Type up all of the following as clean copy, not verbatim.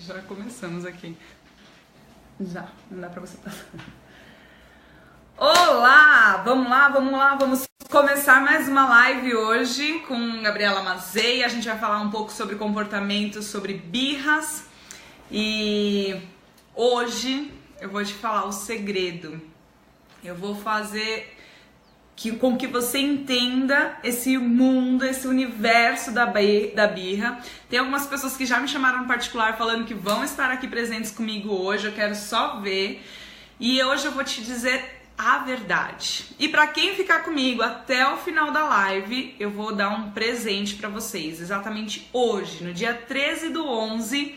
Já começamos aqui. Já, não dá pra você passar. Olá! Vamos lá, vamos começar mais uma live hoje com Gabriela Mazei. A gente vai falar um pouco sobre comportamento, sobre birras. E hoje eu vou te falar o segredo. Eu vou fazer com que você entenda esse mundo, esse universo da birra. Tem algumas pessoas que já me chamaram no particular falando que vão estar aqui presentes comigo hoje, eu quero só ver. E hoje eu vou te dizer a verdade. E para quem ficar comigo até o final da live, eu vou dar um presente para vocês. Exatamente hoje, no dia 13/11,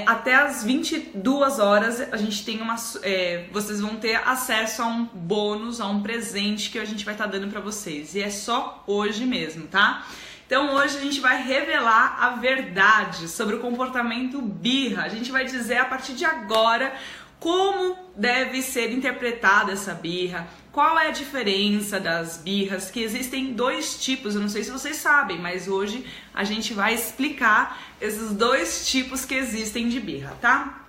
até as 22 horas, a gente tem vocês vão ter acesso a um bônus, a um presente que a gente vai estar dando para vocês. E é só hoje mesmo, tá? Então hoje a gente vai revelar a verdade sobre o comportamento birra. A gente vai dizer a partir de agora como deve ser interpretada essa birra, qual é a diferença das birras, que existem dois tipos, eu não sei se vocês sabem, mas hoje a gente vai explicar esses dois tipos que existem de birra, tá?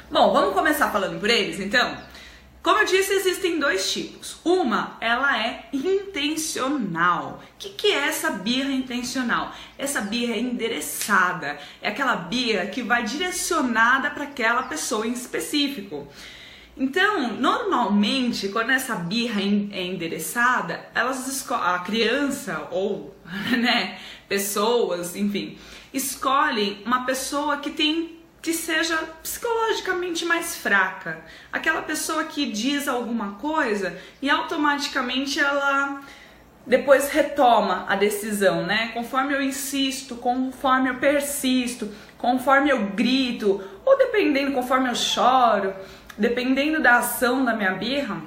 Bom, vamos começar falando por eles, então? Como eu disse, existem dois tipos. Uma, ela é intencional. O que é essa birra intencional? Essa birra é endereçada. É aquela birra que vai direcionada para aquela pessoa em específico. Então, normalmente, quando essa birra é endereçada, a criança ou pessoas, enfim, escolhem uma pessoa que seja psicologicamente mais fraca. Aquela pessoa que diz alguma coisa e automaticamente ela depois retoma a decisão, né? Conforme eu insisto, conforme eu persisto, conforme eu grito, ou dependendo, conforme eu choro, dependendo da ação da minha birra,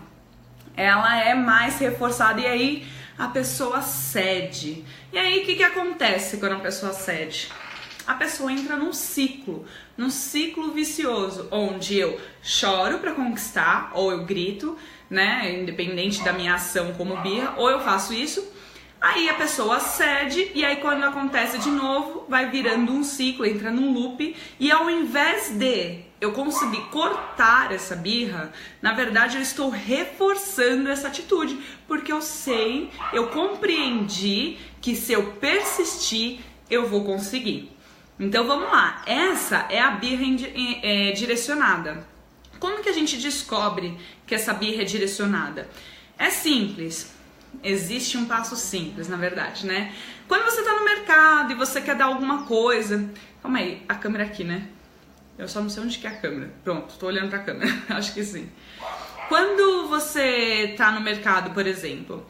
ela é mais reforçada e aí a pessoa cede. E aí o que acontece quando a pessoa cede? A pessoa entra num ciclo vicioso, onde eu choro para conquistar, ou eu grito, né, independente da minha ação como birra, ou eu faço isso, aí a pessoa cede, e aí quando acontece de novo, vai virando um ciclo, entra num loop, e ao invés de eu conseguir cortar essa birra, na verdade eu estou reforçando essa atitude, porque eu compreendi que se eu persistir, eu vou conseguir. Então vamos lá, essa é a birra direcionada. Como que a gente descobre que essa birra é direcionada? É simples, existe um passo simples na verdade, né? Quando você tá no mercado e você quer dar alguma coisa, calma aí, a câmera aqui, né? Eu só não sei onde que é a câmera, pronto, tô olhando pra câmera, acho que sim. Quando você tá no mercado, por exemplo,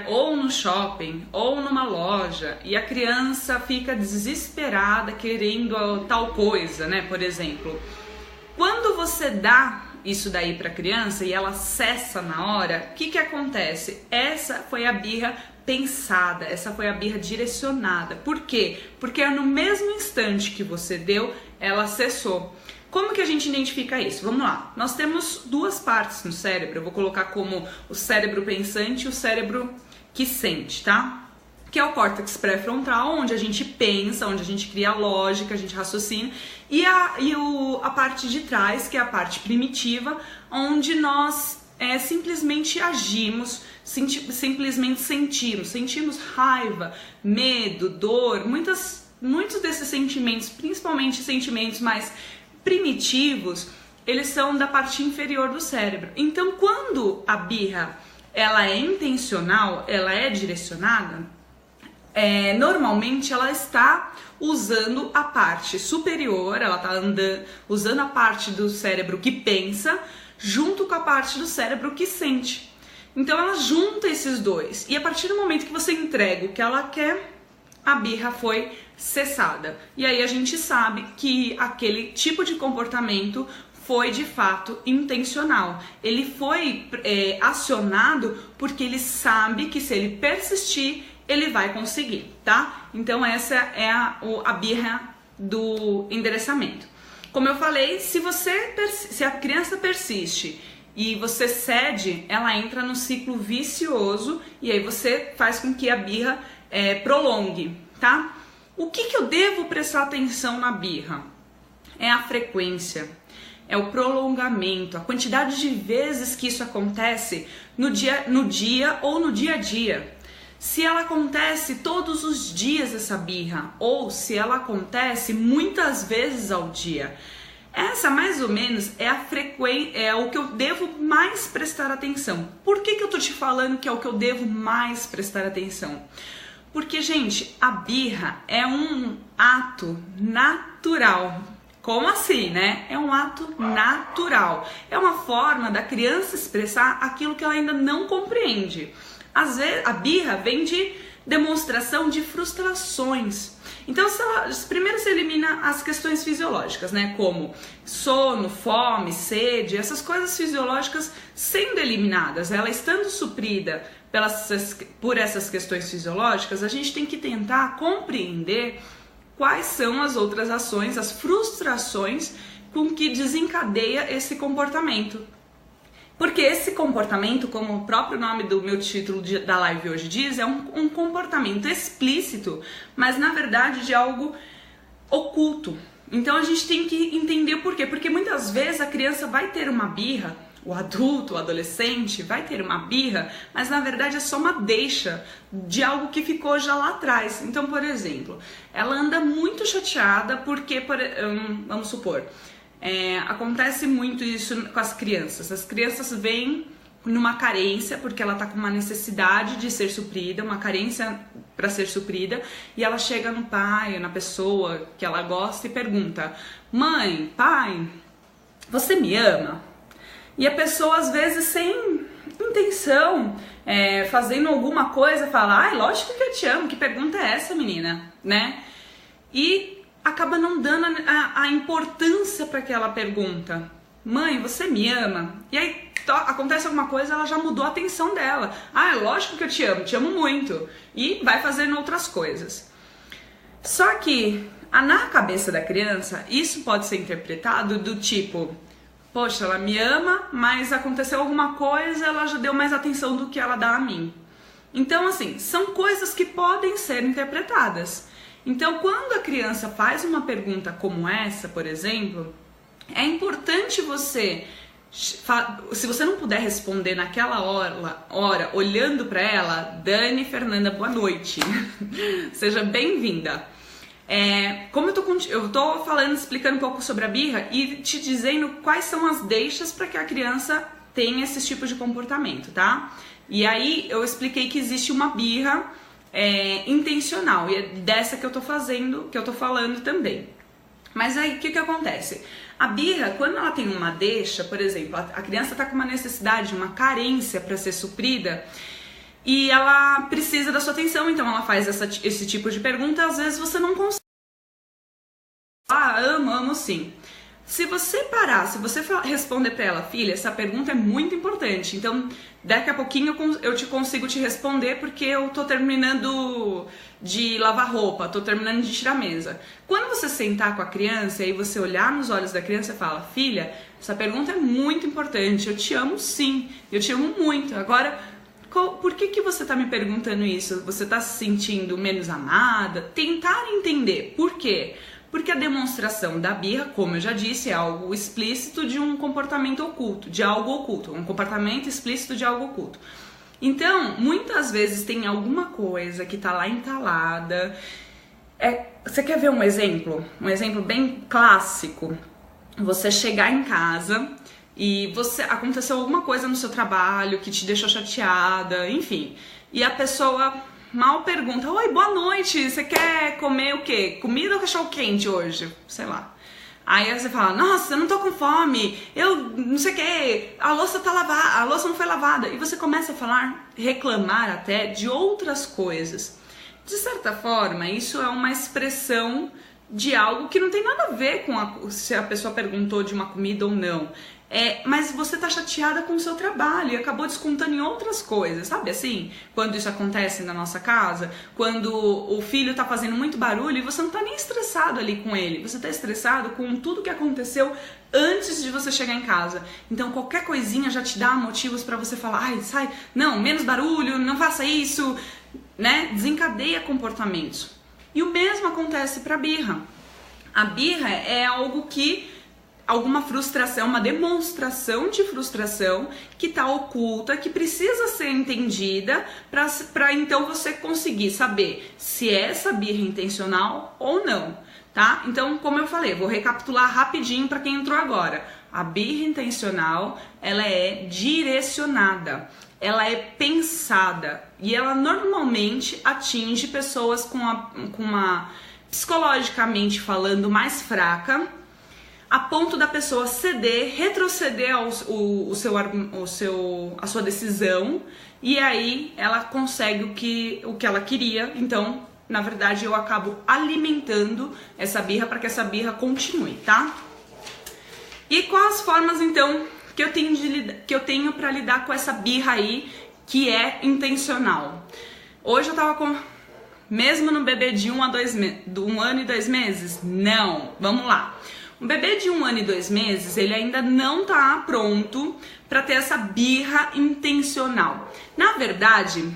ou no shopping, ou numa loja, e a criança fica desesperada querendo tal coisa, né? Por exemplo, quando você dá isso daí pra criança e ela cessa na hora, o que acontece? Essa foi a birra pensada, essa foi a birra direcionada. Por quê? Porque no mesmo instante que você deu, ela cessou. Como que a gente identifica isso? Vamos lá, nós temos duas partes no cérebro, eu vou colocar como o cérebro pensante e o cérebro que sente, tá? Que é o córtex pré-frontal, onde a gente pensa, onde a gente cria lógica, a gente raciocina, e a parte de trás, que é a parte primitiva, onde nós simplesmente agimos, simplesmente sentimos raiva, medo, dor, muitos desses sentimentos, principalmente sentimentos mais primitivos, eles são da parte inferior do cérebro. Então, quando a birra ela é intencional, ela é direcionada, normalmente ela está usando a parte superior, ela está usando a parte do cérebro que pensa, junto com a parte do cérebro que sente. Então, ela junta esses dois. E a partir do momento que você entrega o que ela quer, a birra foi cessada. E aí a gente sabe que aquele tipo de comportamento foi de fato intencional. Ele foi acionado porque ele sabe que se ele persistir, ele vai conseguir, tá? Então essa é a birra do endereçamento. Como eu falei, se a criança persiste e você cede, ela entra no ciclo vicioso e aí você faz com que a birra prolongue, tá? O que eu devo prestar atenção na birra? É a frequência, é o prolongamento, a quantidade de vezes que isso acontece no dia ou no dia a dia. Se ela acontece todos os dias essa birra, ou se ela acontece muitas vezes ao dia. Essa mais ou menos é a frequência, é o que eu devo mais prestar atenção. Por que eu tô te falando que é o que eu devo mais prestar atenção? Porque, gente, a birra é um ato natural. Como assim, né? É um ato natural. É uma forma da criança expressar aquilo que ela ainda não compreende. Às vezes, a birra vem de demonstração de frustrações. Então, primeiro se elimina as questões fisiológicas, né? Como sono, fome, sede, essas coisas fisiológicas sendo eliminadas, ela estando suprida por essas questões fisiológicas, a gente tem que tentar compreender quais são as outras ações, as frustrações com que desencadeia esse comportamento. Porque esse comportamento, como o próprio nome do meu título da live hoje diz, é um comportamento explícito, mas na verdade de algo oculto. Então a gente tem que entender o porquê. Porque muitas vezes a criança vai ter uma birra, o adulto, o adolescente vai ter uma birra, mas na verdade é só uma deixa de algo que ficou já lá atrás. Então, por exemplo, ela anda muito chateada porque, vamos supor, acontece muito isso com as crianças. As crianças vêm numa carência, porque ela tá com uma necessidade de ser suprida, uma carência para ser suprida, e ela chega no pai, na pessoa que ela gosta e pergunta: mãe, pai, você me ama? E a pessoa, às vezes, sem intenção, fazendo alguma coisa, fala: ai, lógico que eu te amo, que pergunta é essa, menina? Né? E acaba não dando a importância para aquela pergunta. Mãe, você me ama? E aí acontece alguma coisa, ela já mudou a atenção dela. Ah, é lógico que eu te amo muito. E vai fazendo outras coisas. Só que, na cabeça da criança, isso pode ser interpretado do tipo: poxa, ela me ama, mas aconteceu alguma coisa, ela já deu mais atenção do que ela dá a mim. Então, assim, são coisas que podem ser interpretadas. Então, quando a criança faz uma pergunta como essa, por exemplo, é importante você, se você não puder responder naquela hora olhando para ela: Dani Fernanda, boa noite, seja bem-vinda. Como eu tô falando, explicando um pouco sobre a birra e te dizendo quais são as deixas para que a criança tenha esse tipo de comportamento, tá? E aí eu expliquei que existe uma birra intencional, e é dessa que eu tô falando também. Mas aí o que acontece? A birra, quando ela tem uma deixa, por exemplo, a criança tá com uma necessidade, uma carência para ser suprida, e ela precisa da sua atenção, então ela faz esse tipo de pergunta. Às vezes você não consegue. Ah, amo sim. Se você parar, se você responder para ela: filha, essa pergunta é muito importante, então daqui a pouquinho eu consigo te responder, porque eu tô terminando de lavar roupa, tô terminando de tirar a mesa. Quando você sentar com a criança e você olhar nos olhos da criança e fala: filha, essa pergunta é muito importante, eu te amo sim, eu te amo muito. Agora, por que você tá me perguntando isso? Você tá se sentindo menos amada? Tentar entender por quê. Porque a demonstração da birra, como eu já disse, é algo explícito de um comportamento oculto, de algo oculto, um comportamento explícito de algo oculto. Então, muitas vezes tem alguma coisa que tá lá entalada. Você quer ver um exemplo? Um exemplo bem clássico. Você chegar em casa e aconteceu alguma coisa no seu trabalho que te deixou chateada, enfim. E a pessoa mal pergunta: oi, boa noite, você quer comer o quê? Comida ou cachorro quente hoje? Sei lá. Aí você fala: nossa, eu não tô com fome, eu não sei o quê, a louça tá lavada, a louça não foi lavada. E você começa a reclamar até de outras coisas. De certa forma, isso é uma expressão de algo que não tem nada a ver com se a pessoa perguntou de uma comida ou não. Mas você tá chateada com o seu trabalho e acabou descontando em outras coisas, sabe assim? Quando isso acontece na nossa casa, quando o filho tá fazendo muito barulho e você não tá nem estressado ali com ele, você tá estressado com tudo que aconteceu antes de você chegar em casa. Então qualquer coisinha já te dá motivos pra você falar: ai, sai, não, menos barulho, não faça isso, né? Desencadeia comportamentos. E o mesmo acontece para a birra. A birra é algo que, alguma frustração, uma demonstração de frustração que está oculta, que precisa ser entendida para então você conseguir saber se é essa birra intencional ou não, tá? Então, como eu falei, vou recapitular rapidinho para quem entrou agora. A birra intencional, ela é direcionada, ela é pensada e ela normalmente atinge pessoas com uma psicologicamente falando mais fraca, a ponto da pessoa ceder, retroceder a sua decisão, e aí ela consegue o que ela queria. Então, na verdade, eu acabo alimentando essa birra para que essa birra continue, tá? E quais as formas, então, que eu tenho para lidar com essa birra aí, que é intencional? Hoje eu tava com... Mesmo no bebê de 1 ano e 2 meses? Não, vamos lá. Um bebê de 1 ano e 2 meses, ele ainda não tá pronto para ter essa birra intencional. Na verdade,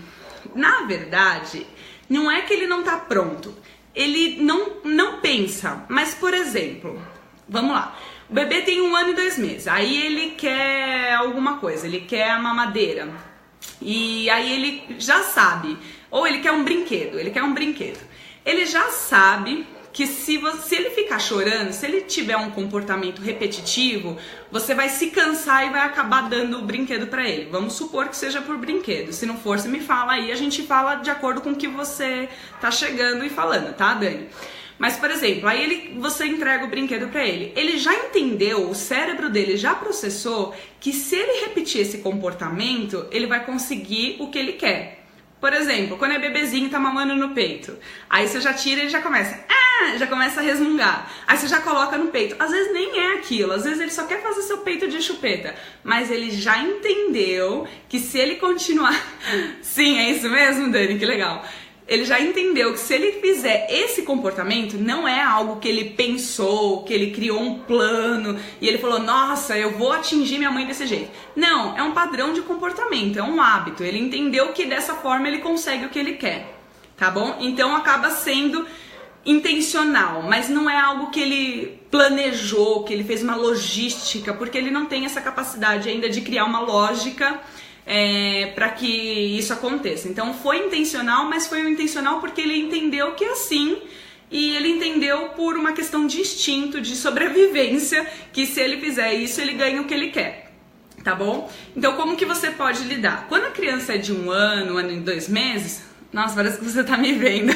não é que ele não tá pronto. Ele não pensa. Mas, por exemplo, vamos lá. O bebê tem 1 ano e 2 meses. Aí ele quer alguma coisa, ele quer a mamadeira. E aí ele já sabe. Ou ele quer um brinquedo, Ele já sabe que se ele ficar chorando, se ele tiver um comportamento repetitivo, você vai se cansar e vai acabar dando o brinquedo pra ele. Vamos supor que seja por brinquedo. Se não for, você me fala aí, a gente fala de acordo com o que você tá chegando e falando, tá, Dani? Mas, por exemplo, aí você entrega o brinquedo pra ele. Ele já entendeu, o cérebro dele já processou que se ele repetir esse comportamento, ele vai conseguir o que ele quer. Por exemplo, quando é bebezinho, tá mamando no peito. Aí você já tira e ele já começa a resmungar. Aí você já coloca no peito. Às vezes nem é aquilo, às vezes ele só quer fazer seu peito de chupeta. Mas ele já entendeu que se ele continuar... Sim, é isso mesmo, Dani? Que legal. Ele já entendeu que se ele fizer esse comportamento, não é algo que ele pensou, que ele criou um plano e ele falou, nossa, eu vou atingir minha mãe desse jeito. Não, é um padrão de comportamento, é um hábito. Ele entendeu que dessa forma ele consegue o que ele quer, tá bom? Então acaba sendo intencional, mas não é algo que ele planejou, que ele fez uma logística, porque ele não tem essa capacidade ainda de criar uma lógica para que isso aconteça. Então foi intencional, mas foi intencional porque ele entendeu que é assim, e ele entendeu por uma questão de instinto, de sobrevivência, que se ele fizer isso, ele ganha o que ele quer, tá bom? Então como que você pode lidar? Quando a criança é de 1 ano e 2 meses, nossa, parece que você tá me vendo.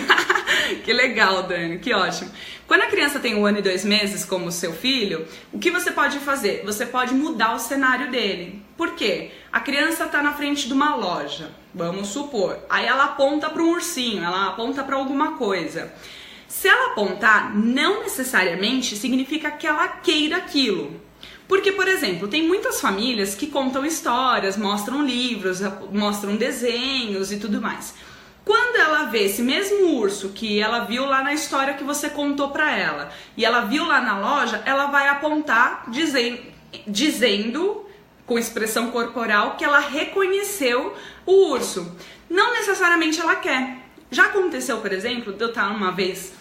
Que legal, Dani, que ótimo. Quando a criança tem 1 ano e 2 meses, como o seu filho, o que você pode fazer? Você pode mudar o cenário dele. Por quê? A criança tá na frente de uma loja, vamos supor. Aí ela aponta para um ursinho, ela aponta para alguma coisa. Se ela apontar, não necessariamente significa que ela queira aquilo. Porque, por exemplo, tem muitas famílias que contam histórias, mostram livros, mostram desenhos e tudo mais. Quando ela vê esse mesmo urso que ela viu lá na história que você contou pra ela, e ela viu lá na loja, ela vai apontar dizendo com expressão corporal que ela reconheceu o urso. Não necessariamente ela quer. Já aconteceu, por exemplo, de eu estar uma vez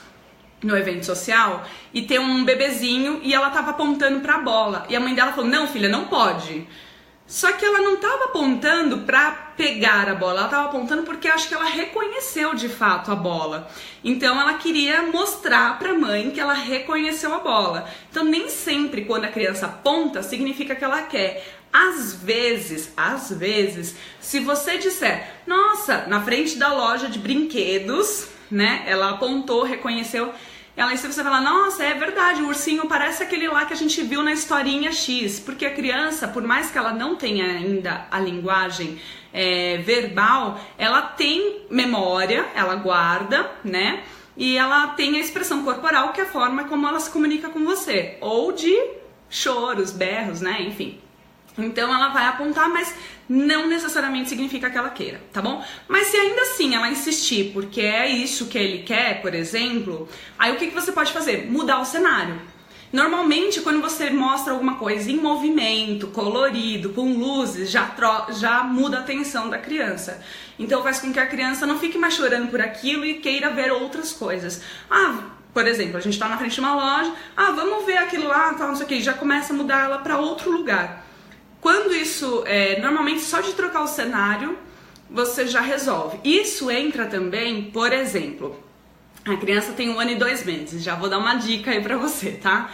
no evento social e ter um bebezinho e ela tava apontando pra bola. E a mãe dela falou, não, filha, não pode. Só que ela não estava apontando para pegar a bola, ela estava apontando porque acho que ela reconheceu de fato a bola. Então ela queria mostrar para a mãe que ela reconheceu a bola. Então nem sempre quando a criança aponta significa que ela quer. Às vezes, se você disser, nossa, na frente da loja de brinquedos, né, ela apontou, reconheceu... Ela, se você falar, nossa, é verdade, o ursinho parece aquele lá que a gente viu na historinha X. Porque a criança, por mais que ela não tenha ainda a linguagem verbal, ela tem memória, ela guarda, né? E ela tem a expressão corporal, que é a forma como ela se comunica com você. Ou de choros, berros, né? Enfim. Então ela vai apontar, mas não necessariamente significa que ela queira, tá bom? Mas se ainda assim ela insistir, porque é isso que ele quer, por exemplo, aí o que você pode fazer? Mudar o cenário. Normalmente, quando você mostra alguma coisa em movimento, colorido, com luzes, já muda a atenção da criança. Então faz com que a criança não fique mais chorando por aquilo e queira ver outras coisas. Por exemplo, a gente tá na frente de uma loja, vamos ver aquilo lá, tal, não sei o que, já começa a mudar ela para outro lugar. Quando isso, normalmente só de trocar o cenário, você já resolve. Isso entra também, por exemplo, a criança tem 1 ano e 2 meses, já vou dar uma dica aí pra você, tá?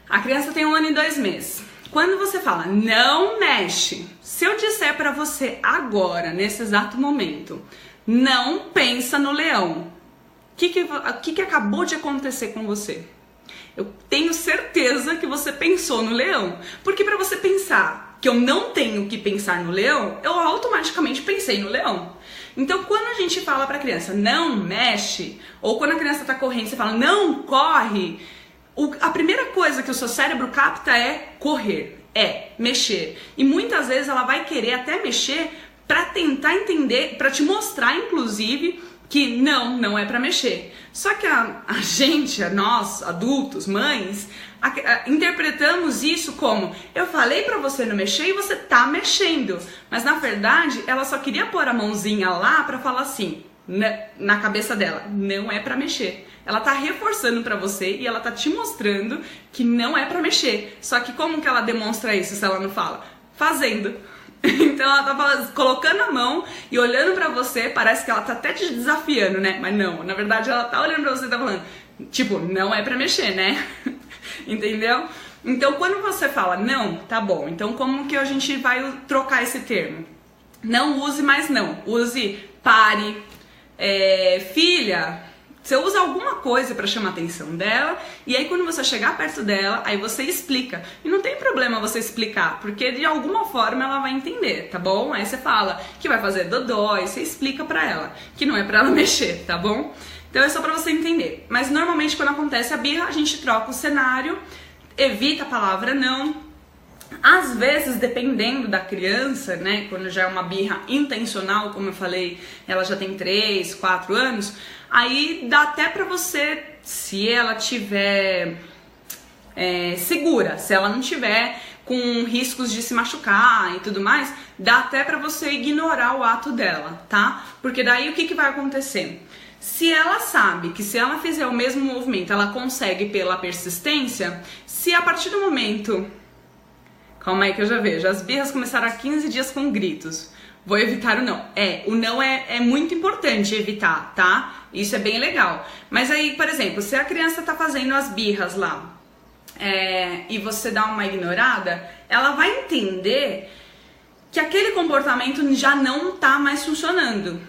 A criança tem 1 ano e 2 meses. Quando você fala, não mexe, se eu disser pra você agora, nesse exato momento, não pensa no leão, o que acabou de acontecer com você? Eu tenho certeza que você pensou no leão, porque pra você pensar que eu não tenho que pensar no leão, eu automaticamente pensei no leão. Então, quando a gente fala pra criança, não mexe, ou quando a criança tá correndo, você fala, não corre, a primeira coisa que o seu cérebro capta é correr, é mexer. E muitas vezes ela vai querer até mexer pra tentar entender, pra te mostrar, inclusive, que não é pra mexer. Só que nós, adultos, mães, interpretamos isso como, eu falei pra você não mexer e você tá mexendo. Mas na verdade, ela só queria pôr a mãozinha lá pra falar assim, na cabeça dela, não é pra mexer. Ela tá reforçando pra você e ela tá te mostrando que não é pra mexer. Só que como que ela demonstra isso se ela não fala? Fazendo. Então ela tá colocando a mão e olhando pra você, parece que ela tá até te desafiando, né? Mas não, na verdade ela tá olhando pra você e tá falando, tipo, não é pra mexer, né? Entendeu? Então quando você fala, não, tá bom, então como que a gente vai trocar esse termo? Não use mais não, use pare, filha... Você usa alguma coisa pra chamar a atenção dela e aí quando você chegar perto dela, aí você explica. E não tem problema você explicar, porque de alguma forma ela vai entender, tá bom? Aí você fala que vai fazer dodó e você explica pra ela que não é pra ela mexer, tá bom? Então é só pra você entender. Mas normalmente quando acontece a birra, a gente troca o cenário, evita a palavra não. Às vezes, dependendo da criança, né, quando já é uma birra intencional, como eu falei, ela já tem 3, 4 anos, aí dá até pra você, se ela tiver segura, se ela não tiver com riscos de se machucar e tudo mais, dá até pra você ignorar o ato dela, tá? Porque daí o que vai acontecer? Se ela sabe que se ela fizer o mesmo movimento, ela consegue pela persistência, se a partir do momento... Calma aí que eu já vejo. As birras começaram há 15 dias com gritos. Vou evitar o não. O não é muito importante evitar, tá? Isso é bem legal. Mas aí, por exemplo, se a criança tá fazendo as birras lá e você dá uma ignorada, ela vai entender que aquele comportamento já não tá mais funcionando.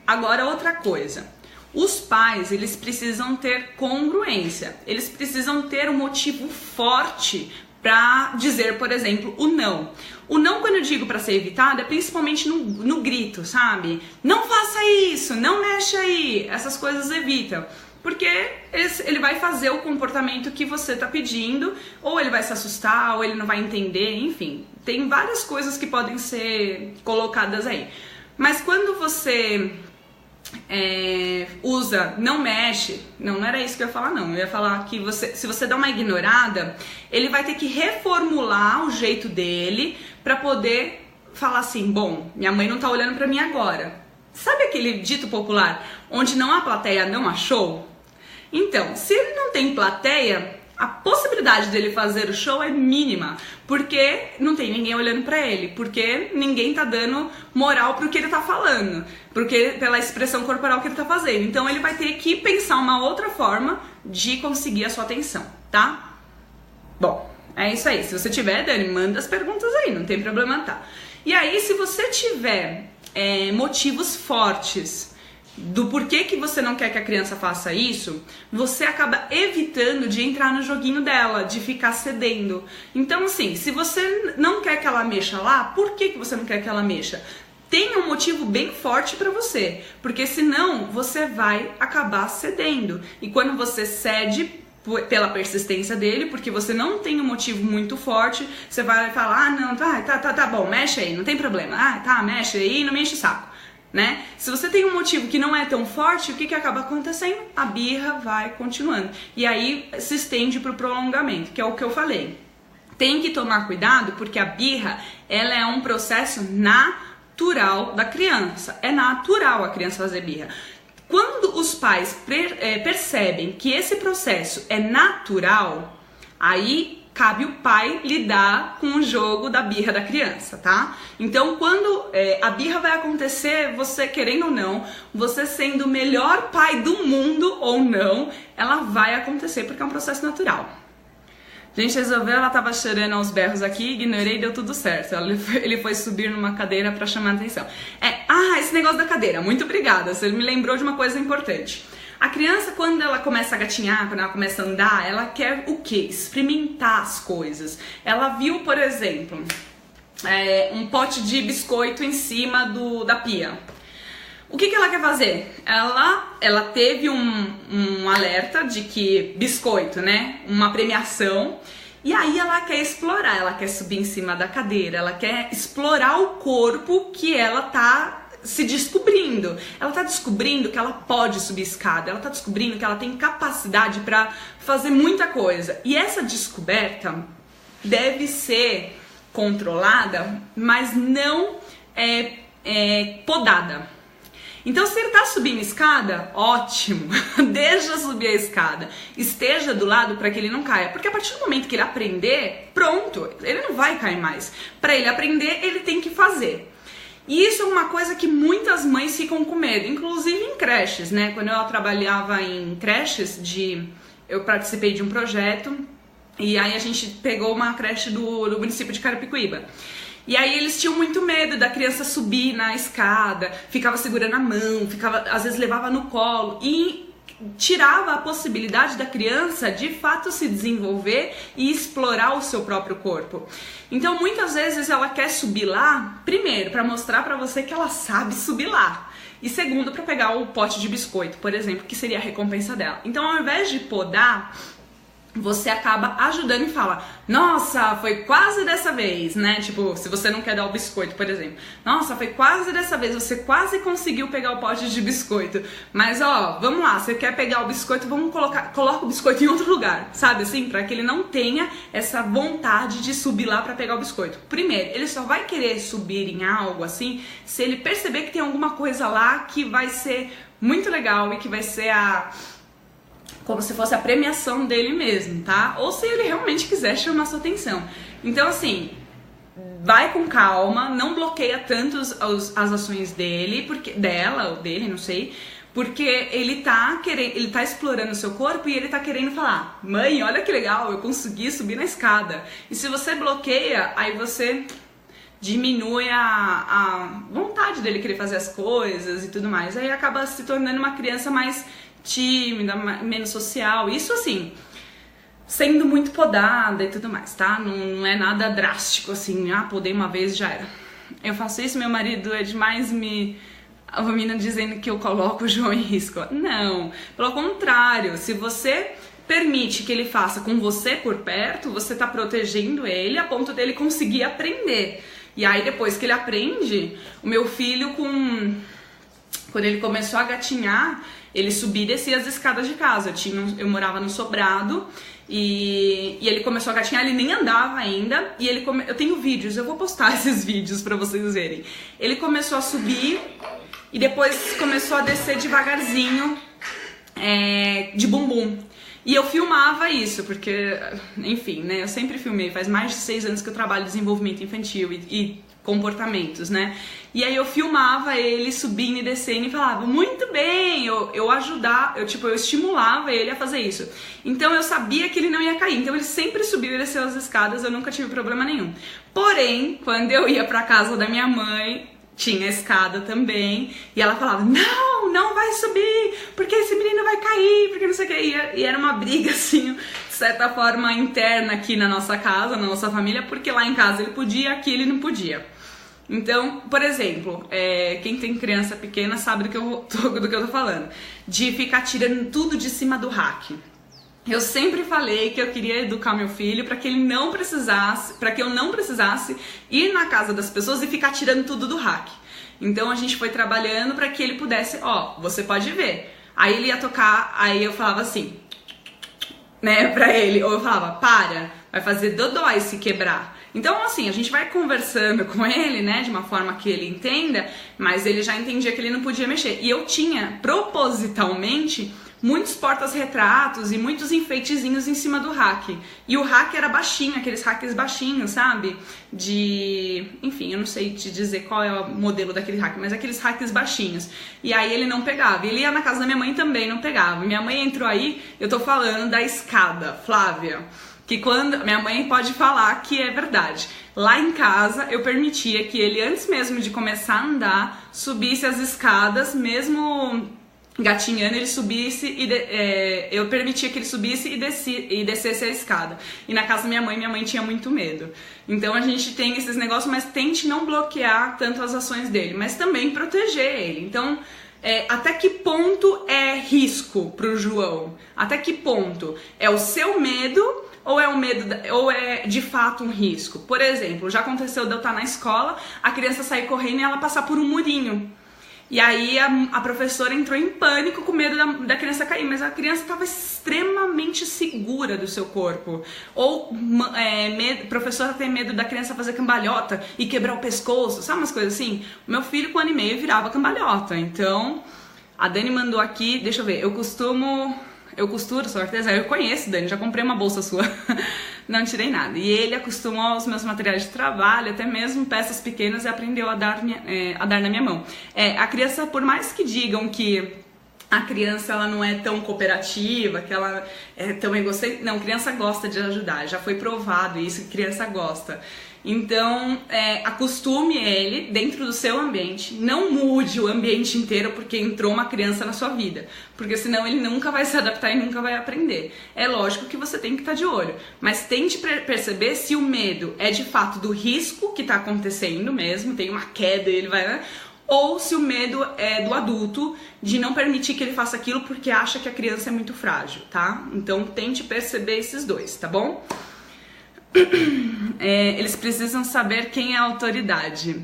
Agora, outra coisa. Os pais, eles precisam ter congruência. Eles precisam ter um motivo forte pra dizer, por exemplo, o não. O não, quando eu digo pra ser evitado, é principalmente no grito, sabe? Não faça isso, não mexe aí. Essas coisas evitam. Porque ele vai fazer o comportamento que você tá pedindo, ou ele vai se assustar, ou ele não vai entender, enfim. Tem várias coisas que podem ser colocadas aí. Mas quando você... usa, não mexe, não era isso que eu ia falar não, eu ia falar que se você dá uma ignorada, ele vai ter que reformular o jeito dele pra poder falar assim, bom, minha mãe não tá olhando pra mim agora. Sabe aquele dito popular, onde não há plateia não há show? Então, se ele não tem plateia, a possibilidade dele fazer o show é mínima, porque não tem ninguém olhando pra ele, porque ninguém tá dando moral pro que ele tá falando, porque pela expressão corporal que ele tá fazendo. Então ele vai ter que pensar uma outra forma de conseguir a sua atenção, tá? Bom, é isso aí. Se você tiver, Dani, manda as perguntas aí, não tem problema, tá? E aí, se você tiver motivos fortes do porquê que você não quer que a criança faça isso, você acaba evitando de entrar no joguinho dela, de ficar cedendo. Então, assim, se você não quer que ela mexa lá, por que você não quer que ela mexa? Tenha um motivo bem forte pra você, porque senão você vai acabar cedendo. E quando você cede pela persistência dele, porque você não tem um motivo muito forte, você vai falar, não, tá bom, mexe aí, não tem problema, tá, mexe aí, não me enche o saco. né? Se você tem um motivo que não é tão forte, o que acaba acontecendo? A birra vai continuando. E aí se estende para o prolongamento, que é o que eu falei. Tem que tomar cuidado porque a birra, ela é um processo natural da criança. É natural a criança fazer birra. Quando os pais percebem que esse processo é natural, aí cabe o pai lidar com o jogo da birra da criança, tá? Então, quando a birra vai acontecer, você querendo ou não, você sendo o melhor pai do mundo ou não, ela vai acontecer porque é um processo natural. A gente resolveu, ela tava chorando aos berros aqui, ignorei e deu tudo certo. Ele foi subir numa cadeira pra chamar a atenção. Esse negócio da cadeira, muito obrigada, você me lembrou de uma coisa importante. A criança, quando ela começa a gatinhar, quando ela começa a andar, ela quer o quê? Experimentar as coisas. Ela viu, por exemplo, um pote de biscoito em cima da pia. O que ela quer fazer? Ela teve um alerta de que biscoito, né? Uma premiação. E aí ela quer explorar, ela quer subir em cima da cadeira, ela quer explorar o corpo que ela tá se descobrindo. Ela tá descobrindo que ela pode subir escada, ela tá descobrindo que ela tem capacidade para fazer muita coisa. E essa descoberta deve ser controlada, mas não podada. Então, se ele tá subindo escada, ótimo, deixa subir a escada, esteja do lado para que ele não caia, porque a partir do momento que ele aprender, pronto, ele não vai cair mais. Para ele aprender, ele tem que fazer. E isso é uma coisa que muitas mães ficam com medo, inclusive em creches, né? Quando eu trabalhava em creches, eu participei de um projeto e aí a gente pegou uma creche do município de Carapicuíba. E aí eles tinham muito medo da criança subir na escada, ficava segurando a mão, às vezes levava no colo e tirava a possibilidade da criança de fato se desenvolver e explorar o seu próprio corpo. Então muitas vezes ela quer subir lá, primeiro, para mostrar para você que ela sabe subir lá. E segundo, para pegar o pote de biscoito, por exemplo, que seria a recompensa dela. Então ao invés de podar, você acaba ajudando e fala, nossa, foi quase dessa vez, né? Tipo, se você não quer dar o biscoito, por exemplo. Nossa, foi quase dessa vez, você quase conseguiu pegar o pote de biscoito. Mas, ó, vamos lá, você quer pegar o biscoito, coloca o biscoito em outro lugar, sabe assim? Pra que ele não tenha essa vontade de subir lá pra pegar o biscoito. Primeiro, ele só vai querer subir em algo assim, se ele perceber que tem alguma coisa lá que vai ser muito legal e que vai ser como se fosse a premiação dele mesmo, tá? Ou se ele realmente quiser chamar sua atenção. Então, assim, vai com calma, não bloqueia tanto as ações dele, dela ou dele, não sei, porque ele tá explorando o seu corpo e ele tá querendo falar, mãe, olha que legal, eu consegui subir na escada. E se você bloqueia, aí você diminui a vontade dele querer fazer as coisas e tudo mais. Aí acaba se tornando uma criança mais tímida, menos social, isso assim, sendo muito podada e tudo mais, tá? Não é nada drástico assim, podei uma vez já era. Eu faço isso, meu marido é demais a menina dizendo que eu coloco o João em risco. Não, pelo contrário, se você permite que ele faça com você por perto, você tá protegendo ele a ponto dele conseguir aprender. E aí depois que ele aprende, o meu filho quando ele começou a gatinhar, ele subia e descia as escadas de casa. Eu morava no sobrado e ele começou a gatinhar, ele nem andava ainda. E eu tenho vídeos, eu vou postar esses vídeos pra vocês verem. Ele começou a subir e depois começou a descer devagarzinho, de bumbum. E eu filmava isso, porque, enfim, né, eu sempre filmei, faz mais de 6 anos que eu trabalho em desenvolvimento infantil e comportamentos, né? E aí eu filmava ele subindo e descendo e falava, muito bem, eu estimulava ele a fazer isso. Então eu sabia que ele não ia cair, então ele sempre subiu e desceu as escadas, eu nunca tive problema nenhum. Porém, quando eu ia pra casa da minha mãe, tinha escada também, e ela falava, não vai subir, porque esse menino vai cair, porque não sei o que, e era uma briga assim, de certa forma interna aqui na nossa casa, na nossa família, porque lá em casa ele podia, aqui ele não podia. Então, por exemplo, quem tem criança pequena sabe do que eu tô falando, de ficar tirando tudo de cima do rack. Eu sempre falei que eu queria educar meu filho para que eu não precisasse ir na casa das pessoas e ficar tirando tudo do rack. Então a gente foi trabalhando para que ele pudesse, ó, você pode ver. Aí ele ia tocar, aí eu falava assim, né, pra ele, ou eu falava, vai fazer dodói se quebrar. Então, assim, a gente vai conversando com ele, né, de uma forma que ele entenda, mas ele já entendia que ele não podia mexer. E eu tinha, propositalmente, muitos portas-retratos e muitos enfeitezinhos em cima do rack. E o rack era baixinho, aqueles racks baixinhos, sabe? Enfim, eu não sei te dizer qual é o modelo daquele rack, mas aqueles racks baixinhos. E aí ele não pegava. Ele ia na casa da minha mãe também, não pegava. Minha mãe entrou aí, eu tô falando da escada, Flávia. Que quando minha mãe pode falar que é verdade. Lá em casa eu permitia que ele, antes mesmo de começar a andar, subisse as escadas, mesmo gatinhando, ele subisse eu permitia que ele subisse e descesse a escada. E na casa da minha mãe tinha muito medo. Então a gente tem esses negócios, mas tente não bloquear tanto as ações dele, mas também proteger ele. Então, até que ponto é risco pro João? Até que ponto é o seu medo? Ou é ou é de fato um risco? Por exemplo, já aconteceu de eu estar na escola, a criança sair correndo e ela passar por um murinho. E aí a professora entrou em pânico com medo da criança cair, mas a criança estava extremamente segura do seu corpo. Ou a professora tem medo da criança fazer cambalhota e quebrar o pescoço, sabe umas coisas assim? O meu filho com 1 ano e meio virava cambalhota. Então, a Dani mandou aqui, deixa eu ver, eu costuro, sou artesã, eu conheço, Dani, já comprei uma bolsa sua, não tirei nada. E ele acostumou os meus materiais de trabalho, até mesmo peças pequenas, e aprendeu a dar na minha mão. A criança, por mais que digam que a criança ela não é tão cooperativa, que ela é tão egocêntrica, não, criança gosta de ajudar, já foi provado isso, que criança gosta. Então, acostume ele dentro do seu ambiente, não mude o ambiente inteiro porque entrou uma criança na sua vida, porque senão ele nunca vai se adaptar e nunca vai aprender. É lógico que você tem que estar de olho, mas tente perceber se o medo é de fato do risco que está acontecendo mesmo, tem uma queda e ele vai, né? Ou se o medo é do adulto de não permitir que ele faça aquilo porque acha que a criança é muito frágil, tá? Então, tente perceber esses dois, tá bom? Eles precisam saber quem é a autoridade.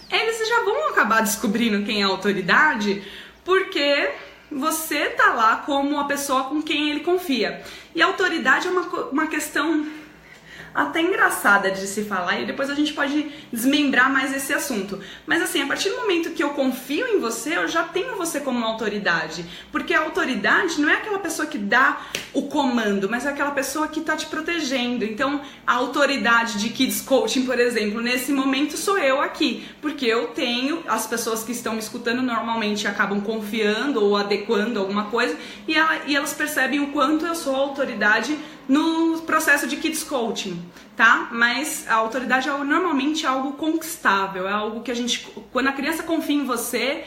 Eles já vão acabar descobrindo quem é a autoridade porque você tá lá como a pessoa com quem ele confia. E a autoridade é uma questão até engraçada de se falar, e depois a gente pode desmembrar mais esse assunto. Mas assim, a partir do momento que eu confio em você, eu já tenho você como uma autoridade. Porque a autoridade não é aquela pessoa que dá o comando, mas é aquela pessoa que tá te protegendo. Então, a autoridade de Kids Coaching, por exemplo, nesse momento sou eu aqui. Porque eu tenho, as pessoas que estão me escutando normalmente acabam confiando ou adequando alguma coisa, e elas percebem o quanto eu sou autoridade no processo de Kids Coaching, tá? Mas a autoridade normalmente é algo conquistável, é algo que quando a criança confia em você,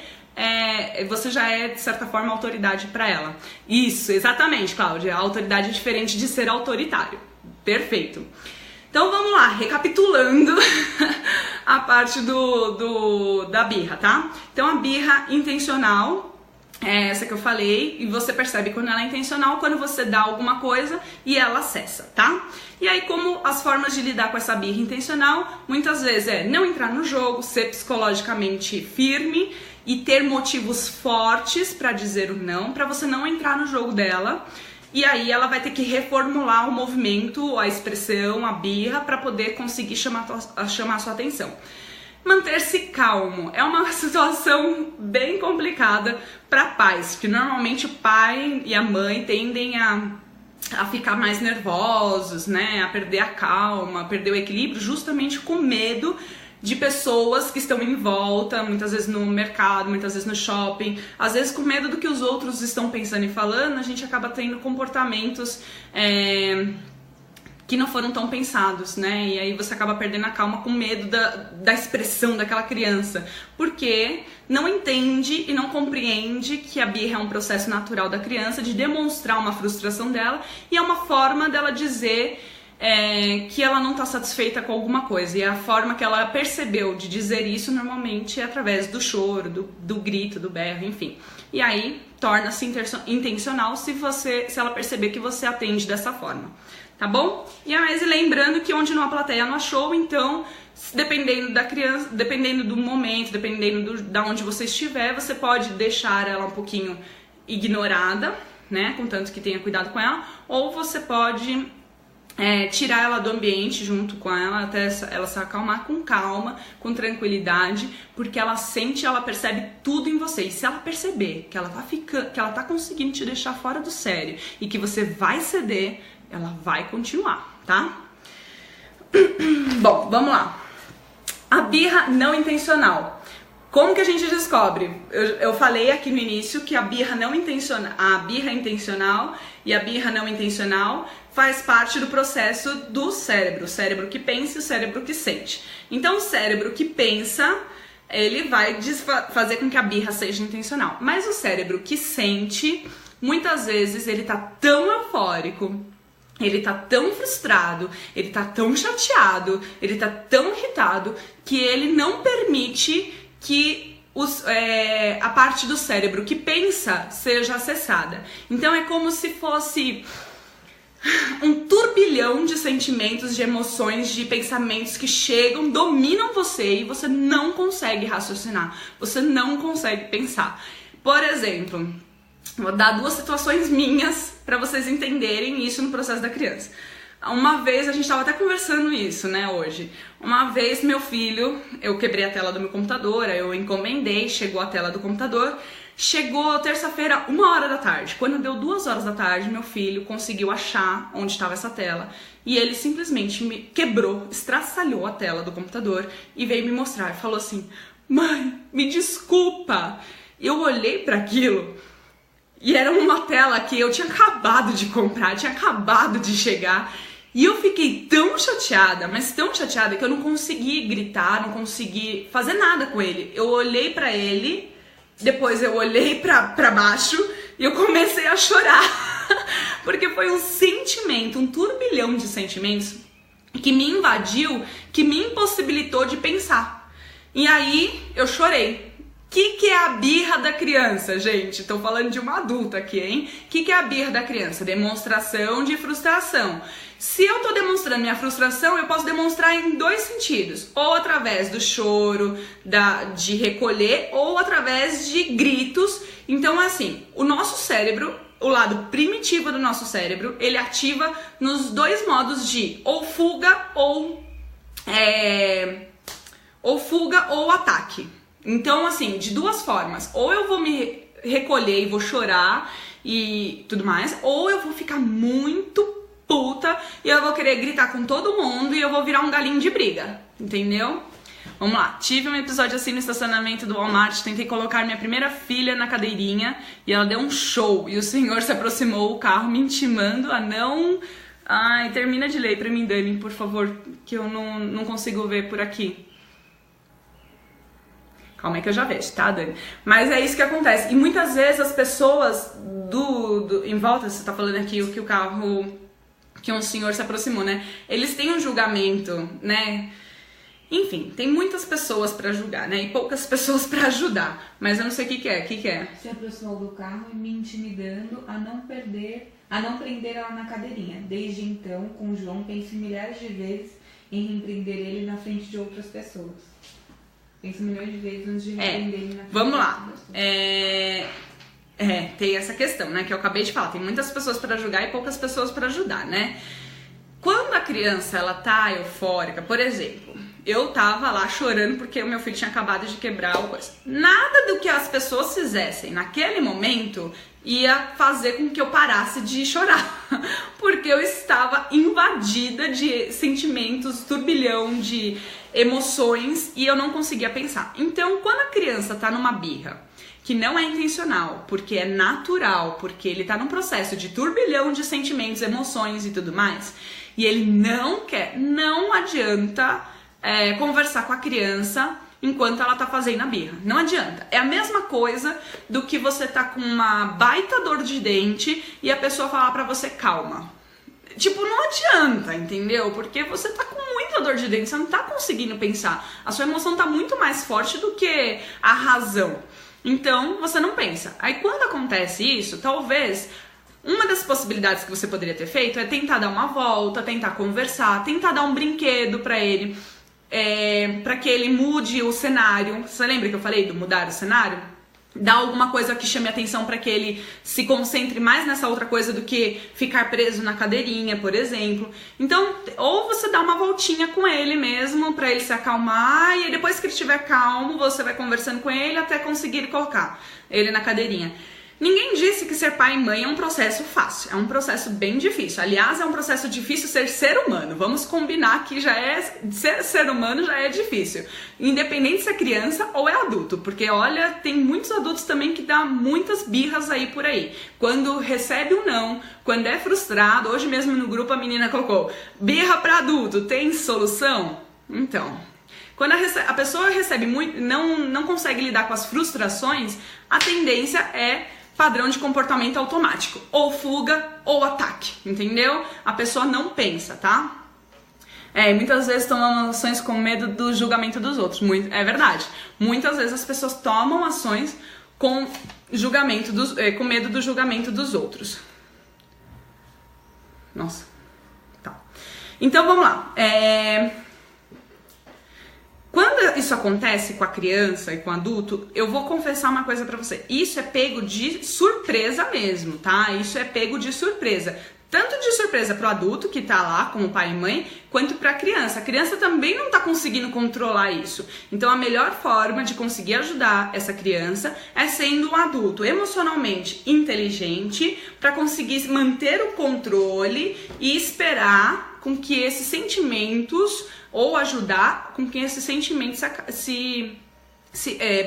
você já é, de certa forma, autoridade para ela. Isso, exatamente, Cláudia, a autoridade é diferente de ser autoritário. Perfeito. Então vamos lá, recapitulando a parte da birra, tá? Então a birra intencional é essa que eu falei, e você percebe quando ela é intencional, quando você dá alguma coisa e ela cessa, tá? E aí, como as formas de lidar com essa birra intencional, muitas vezes não entrar no jogo, ser psicologicamente firme e ter motivos fortes pra dizer o não, pra você não entrar no jogo dela. E aí ela vai ter que reformular o movimento, a expressão, a birra, pra poder conseguir chamar a sua atenção. Manter-se calmo é uma situação bem complicada para pais, porque normalmente o pai e a mãe tendem a ficar mais nervosos, né, a perder a calma, a perder o equilíbrio, justamente com medo de pessoas que estão em volta, muitas vezes no mercado, muitas vezes no shopping, às vezes com medo do que os outros estão pensando e falando, a gente acaba tendo comportamentos que não foram tão pensados, né? E aí você acaba perdendo a calma com medo da expressão daquela criança, porque não entende e não compreende que a birra é um processo natural da criança de demonstrar uma frustração dela, e é uma forma dela dizer que ela não está satisfeita com alguma coisa. E a forma que ela percebeu de dizer isso normalmente é através do choro, do grito, do berro, enfim. E aí torna-se intencional se ela perceber que você atende dessa forma, tá bom? E mais lembrando que onde não há plateia não há show, então dependendo da criança, dependendo do momento, dependendo da onde você estiver, você pode deixar ela um pouquinho ignorada, né? Contanto que tenha cuidado com ela, ou você pode tirar ela do ambiente junto com ela até ela se acalmar com calma, com tranquilidade, porque ela sente, ela percebe tudo em você. E se ela perceber que ela tá conseguindo te deixar fora do sério e que você vai ceder, ela vai continuar, tá? Bom, vamos lá. A birra não intencional. Como que a gente descobre? Eu falei aqui no início que a birra intencional e a birra não intencional faz parte do processo do cérebro. O cérebro que pensa e o cérebro que sente. Então, o cérebro que pensa, ele vai fazer com que a birra seja intencional. Mas o cérebro que sente, muitas vezes ele tá tão eufórico, ele tá tão frustrado, ele tá tão chateado, ele tá tão irritado, que ele não permite que a parte do cérebro que pensa seja acessada. Então é como se fosse um turbilhão de sentimentos, de emoções, de pensamentos que chegam, dominam você e você não consegue raciocinar, você não consegue pensar. Por exemplo, vou dar 2 situações minhas para vocês entenderem isso no processo da criança. Uma vez, a gente estava até conversando isso, né, hoje. Uma vez, meu filho, eu quebrei a tela do meu computador, aí eu encomendei, chegou a tela do computador, chegou terça-feira, 1h da tarde. Quando deu 2h da tarde, meu filho conseguiu achar onde estava essa tela e ele simplesmente me quebrou, estraçalhou a tela do computador e veio me mostrar e falou assim: mãe, me desculpa. Eu olhei para aquilo e era uma tela que eu tinha acabado de comprar, tinha acabado de chegar. E eu fiquei tão chateada, mas tão chateada, que eu não consegui gritar, não consegui fazer nada com ele. Eu olhei pra ele, depois eu olhei pra baixo e eu comecei a chorar. Porque foi um sentimento, um turbilhão de sentimentos que me invadiu, que me impossibilitou de pensar. E aí eu chorei. O que é a birra da criança, gente? Tô falando de uma adulta aqui, hein? O que é a birra da criança? Demonstração de frustração. Se eu tô demonstrando minha frustração, eu posso demonstrar em 2 sentidos. Ou através do choro, de recolher, ou através de gritos. Então, assim, o nosso cérebro, o lado primitivo do nosso cérebro, ele ativa nos 2 modos de ou fuga ou ataque. Então, assim, de 2 formas. Ou eu vou me recolher e vou chorar e tudo mais, ou eu vou ficar muito puta e eu vou querer gritar com todo mundo e eu vou virar um galinho de briga, entendeu? Vamos lá, tive um episódio assim no estacionamento do Walmart, tentei colocar minha primeira filha na cadeirinha e ela deu um show e o senhor se aproximou do carro me intimando a não... Ai, termina de ler pra mim, Dani, por favor, que eu não consigo ver por aqui. Calma aí que eu já vejo, tá, Dani? Mas é isso que acontece. E muitas vezes as pessoas em volta, você tá falando aqui que o carro, que um senhor se aproximou, né? Eles têm um julgamento, né? Enfim, tem muitas pessoas pra julgar, né? E poucas pessoas pra ajudar. Mas eu não sei o que é. Se aproximou do carro e me intimidando a não prender ela na cadeirinha. Desde então, com o João, penso milhares de vezes em repreender ele na frente de outras pessoas. Penso milhões de vezes antes de repreender ele na frente. Vamos lá. Tem essa questão, né? Que eu acabei de falar. Tem muitas pessoas pra julgar e poucas pessoas pra ajudar, né? Quando a criança, ela tá eufórica, por exemplo, eu tava lá chorando porque o meu filho tinha acabado de quebrar alguma coisa. Nada do que as pessoas fizessem naquele momento ia fazer com que eu parasse de chorar, porque eu estava invadida de sentimentos, turbilhão de emoções e eu não conseguia pensar. Então, quando a criança tá numa birra que não é intencional, porque é natural, porque ele tá num processo de turbilhão de sentimentos, emoções e tudo mais, e ele não quer, não adianta conversar com a criança enquanto ela tá fazendo a birra. Não adianta. É a mesma coisa do que você tá com uma baita dor de dente e a pessoa falar pra você calma. tipo, não adianta, entendeu? Porque você tá com muita dor de dente, você não tá conseguindo pensar. A sua emoção tá muito mais forte do que a razão. Então, você não pensa. Aí, quando acontece isso, talvez uma das possibilidades que você poderia ter feito é tentar dar uma volta, tentar conversar, tentar dar um brinquedo pra ele, pra que ele mude o cenário. Você lembra que eu falei do mudar o cenário? Dá alguma coisa que chame atenção para que ele se concentre mais nessa outra coisa do que ficar preso na cadeirinha, por exemplo. Então, ou você dá uma voltinha com ele mesmo para ele se acalmar, e depois que ele estiver calmo, você vai conversando com ele até conseguir colocar ele na cadeirinha. Ninguém disse que ser pai e mãe é um processo fácil, é um processo bem difícil. Aliás, é um processo difícil ser ser humano. Vamos combinar que ser humano já é difícil, independente se é criança ou é adulto, porque olha, tem muitos adultos também que dão muitas birras aí por aí. Quando recebe um não, quando é frustrado, hoje mesmo no grupo a menina colocou, birra para adulto, tem solução? Então, quando a pessoa recebe muito, não consegue lidar com as frustrações, a tendência é padrão de comportamento automático, ou fuga ou ataque, entendeu? A pessoa não pensa, tá? Muitas vezes tomam ações com medo do julgamento dos outros, é verdade. Muitas vezes as pessoas tomam ações com medo do julgamento dos outros. Nossa, tá. Então vamos lá. Quando isso acontece com a criança e com o adulto, eu vou confessar uma coisa pra você. Isso é pego de surpresa mesmo, tá? Isso é pego de surpresa. Tanto de surpresa pro adulto que tá lá como pai e mãe, quanto pra criança. A criança também não tá conseguindo controlar isso. Então a melhor forma de conseguir ajudar essa criança é sendo um adulto emocionalmente inteligente para conseguir manter o controle e esperar com que esses sentimentos, ou ajudar com que esses sentimentos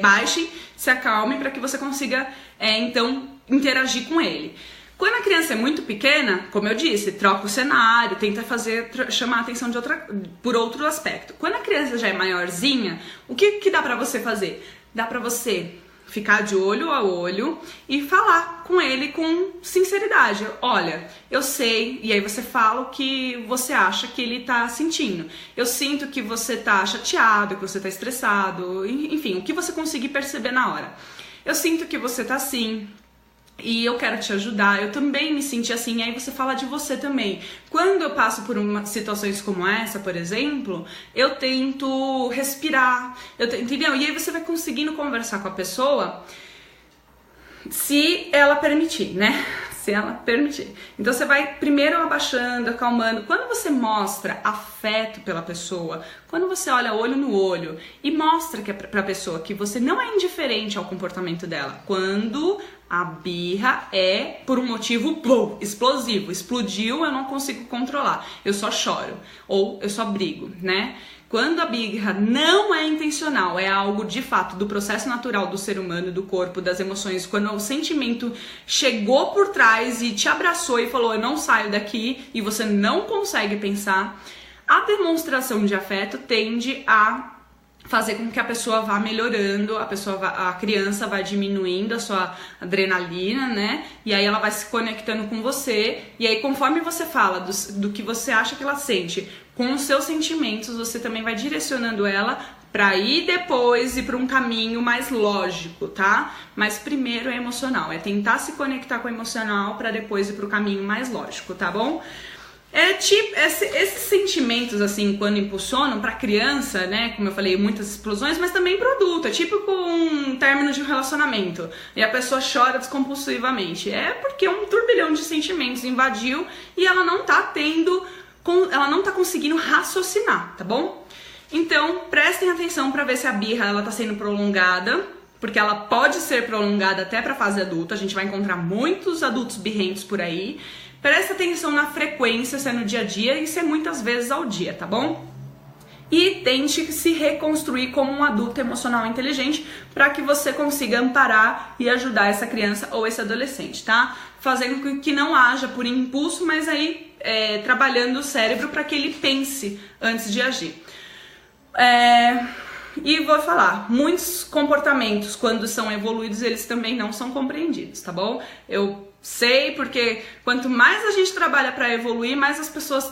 baixem, se acalmem, para que você consiga, então, interagir com ele. Quando a criança é muito pequena, como eu disse, troca o cenário, tenta chamar a atenção por outro aspecto. Quando a criança já é maiorzinha, o que dá pra você fazer? Dá pra você ficar de olho a olho e falar com ele com sinceridade. Olha, eu sei, e aí você fala o que você acha que ele tá sentindo. Eu sinto que você tá chateado, que você tá estressado, enfim, o que você conseguir perceber na hora. Eu sinto que você tá assim, e eu quero te ajudar, eu também me senti assim, e aí você fala de você também. Quando eu passo por situações como essa, por exemplo, eu tento respirar, entendeu? E aí você vai conseguindo conversar com a pessoa, se ela permitir, né? Se ela permitir. Então você vai primeiro abaixando, acalmando. Quando você mostra afeto pela pessoa, quando você olha olho no olho e mostra pra pessoa que você não é indiferente ao comportamento dela, quando a birra é por um motivo explosivo, explodiu, eu não consigo controlar, eu só choro ou eu só brigo, né? Quando a birra não é intencional, é algo de fato do processo natural do ser humano, do corpo, das emoções, quando o sentimento chegou por trás e te abraçou e falou, eu não saio daqui, e você não consegue pensar, a demonstração de afeto tende a fazer com que a pessoa vá melhorando, a criança vai diminuindo a sua adrenalina, né? E aí ela vai se conectando com você, e aí conforme você fala do que você acha que ela sente, com os seus sentimentos, você também vai direcionando ela pra ir depois e para um caminho mais lógico, tá? Mas primeiro é emocional, é tentar se conectar com o emocional para depois ir pro caminho mais lógico, tá bom? Esses sentimentos, assim, quando impulsionam pra criança, né, como eu falei, muitas explosões, mas também pro adulto, é tipo com um término de um relacionamento, e a pessoa chora descompulsivamente, é porque um turbilhão de sentimentos invadiu e ela não tá conseguindo raciocinar, tá bom? Então, prestem atenção pra ver se a birra, ela tá sendo prolongada, porque ela pode ser prolongada até pra fase adulta, a gente vai encontrar muitos adultos birrentos por aí. Presta atenção na frequência, se é no dia a dia e se é muitas vezes ao dia, tá bom? E tente se reconstruir como um adulto emocional inteligente para que você consiga amparar e ajudar essa criança ou esse adolescente, tá? Fazendo com que não haja por impulso, mas aí trabalhando o cérebro para que ele pense antes de agir. E vou falar, muitos comportamentos, quando são evoluídos, eles também não são compreendidos, tá bom? Eu Sei, porque quanto mais a gente trabalha para evoluir, mais as pessoas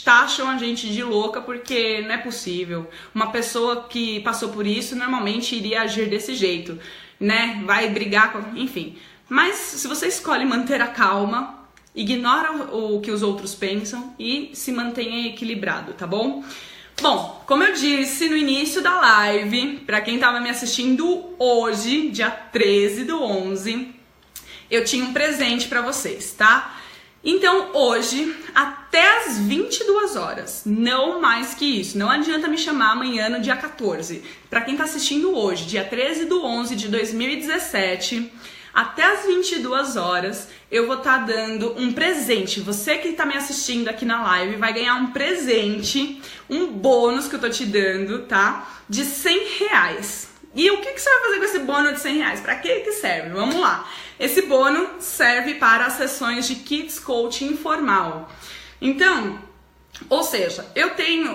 taxam a gente de louca, porque não é possível. Uma pessoa que passou por isso normalmente iria agir desse jeito, né? Vai brigar com... enfim. Mas se você escolhe manter a calma, ignora o que os outros pensam e se mantenha equilibrado, tá bom? Bom, como eu disse no início da live, pra quem tava me assistindo hoje, dia 13/11, eu tinha um presente pra vocês, tá? Então hoje, até as 22 horas, não mais que isso, não adianta me chamar amanhã no dia 14. Pra quem tá assistindo hoje, dia 13/11 de 2017, até as 22 horas, eu vou estar dando um presente. Você que tá me assistindo aqui na live vai ganhar um presente, um bônus que eu tô te dando, tá? De R$100. E o que você vai fazer com esse bônus de R$100? Pra que serve? Vamos lá. Esse bônus serve para as sessões de Kids Coaching informal. Então, ou seja,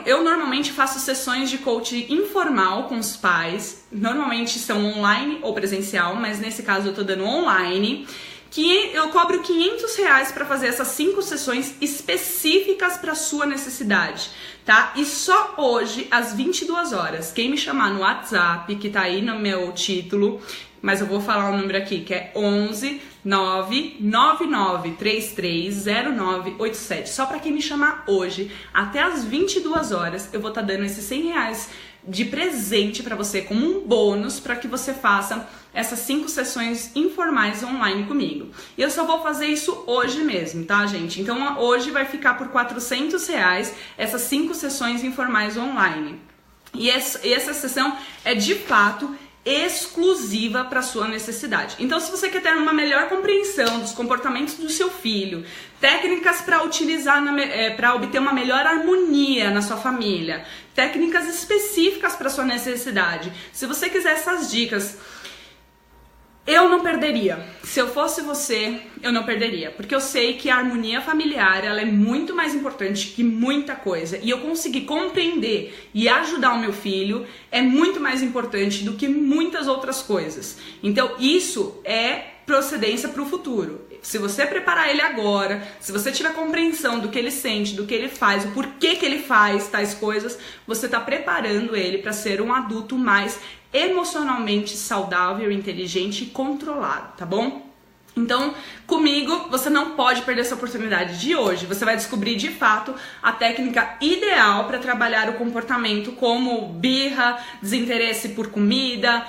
eu normalmente faço sessões de coaching informal com os pais. Normalmente são online ou presencial, mas nesse caso eu tô dando online. Que eu cobro R$500 para fazer essas 5 sessões específicas para sua necessidade, tá? E só hoje, às 22 horas, quem me chamar no WhatsApp, que tá aí no meu título, mas eu vou falar o número aqui, que é 11 999330987. Só para quem me chamar hoje, até às 22 horas, eu vou estar dando esses R$100 de presente para você como um bônus para que você faça essas 5 sessões informais online comigo. E eu só vou fazer isso hoje mesmo, tá, gente? Então hoje vai ficar por R$400 essas 5 sessões informais online. E essa sessão é de fato exclusiva para sua necessidade. Então, se você quer ter uma melhor compreensão dos comportamentos do seu filho, técnicas para utilizar para obter uma melhor harmonia na sua família, técnicas específicas para sua necessidade. Se você quiser essas dicas, eu não perderia. Se eu fosse você, eu não perderia. Porque eu sei que a harmonia familiar ela é muito mais importante que muita coisa. E eu conseguir compreender e ajudar o meu filho é muito mais importante do que muitas outras coisas. Então isso é procedência para o futuro. Se você preparar ele agora, se você tiver compreensão do que ele sente, do que ele faz, o porquê que ele faz tais coisas, você está preparando ele para ser um adulto mais emocionalmente saudável, inteligente e controlado, tá bom? Então, comigo, você não pode perder essa oportunidade de hoje. Você vai descobrir, de fato, a técnica ideal para trabalhar o comportamento como birra, desinteresse por comida,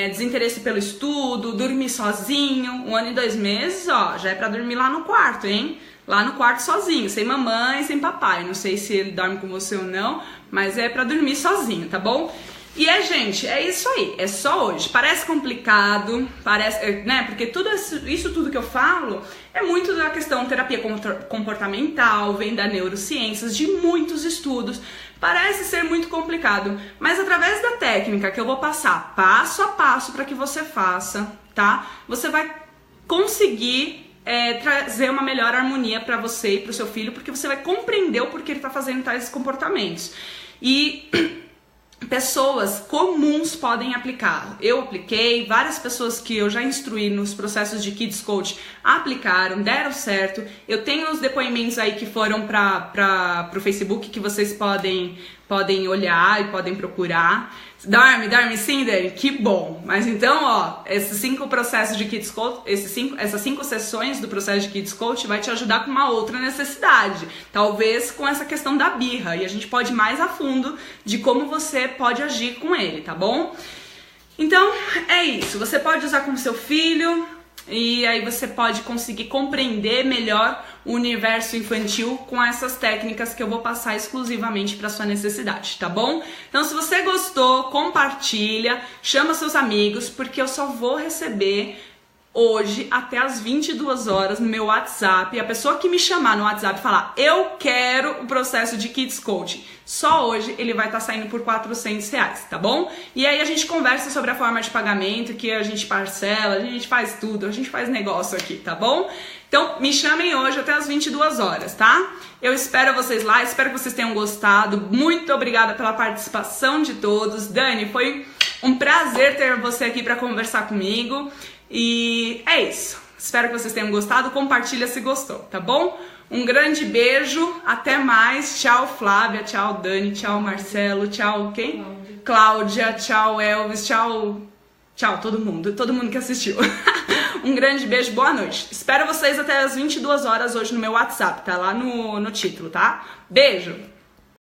desinteresse pelo estudo, dormir sozinho. 1 ano e 2 meses, ó, já é para dormir lá no quarto, hein? Lá no quarto sozinho, sem mamãe, sem papai. Não sei se ele dorme com você ou não, mas é para dormir sozinho, tá bom? E gente, é isso aí, é só hoje. Parece complicado, parece, né? Porque isso tudo que eu falo é muito da questão terapia comportamental, vem da neurociências, de muitos estudos. Parece ser muito complicado, mas através da técnica que eu vou passar passo a passo para que você faça, tá? Você vai conseguir trazer uma melhor harmonia para você e para o seu filho, porque você vai compreender o porquê ele está fazendo tais comportamentos. E pessoas comuns podem aplicar. Eu apliquei, várias pessoas que eu já instruí nos processos de Kids Coach aplicaram, deram certo. Eu tenho os depoimentos aí que foram para o Facebook que vocês podem olhar e podem procurar. Dorme sim, Dani? Que bom! Mas então, ó, esses 5 processos de Kids Coach, essas 5 sessões do processo de Kids Coach vai te ajudar com uma outra necessidade. Talvez com essa questão da birra. E a gente pode ir mais a fundo de como você pode agir com ele, tá bom? Então, é isso. Você pode usar com seu filho e aí você pode conseguir compreender melhor o universo infantil com essas técnicas que eu vou passar exclusivamente para sua necessidade, tá bom? Então, se você gostou, compartilha, chama seus amigos, porque eu só vou receber hoje até as 22 horas no meu WhatsApp. E a pessoa que me chamar no WhatsApp e falar, eu quero o processo de Kids Coaching, só hoje ele vai estar saindo por R$400, tá bom? E aí a gente conversa sobre a forma de pagamento, que a gente parcela, a gente faz tudo, a gente faz negócio aqui, tá bom? Então me chamem hoje até as 22 horas, tá? Eu espero vocês lá, espero que vocês tenham gostado. Muito obrigada pela participação de todos. Dani, foi um prazer ter você aqui para conversar comigo. E é isso. Espero que vocês tenham gostado. Compartilha se gostou, tá bom? Um grande beijo, até mais. Tchau, Flávia, tchau, Dani, tchau, Marcelo, tchau, quem? Cláudia, tchau, Elvis, tchau, todo mundo que assistiu. Um grande beijo, boa noite. Espero vocês até as 22 horas hoje no meu WhatsApp, tá lá no título, tá? Beijo!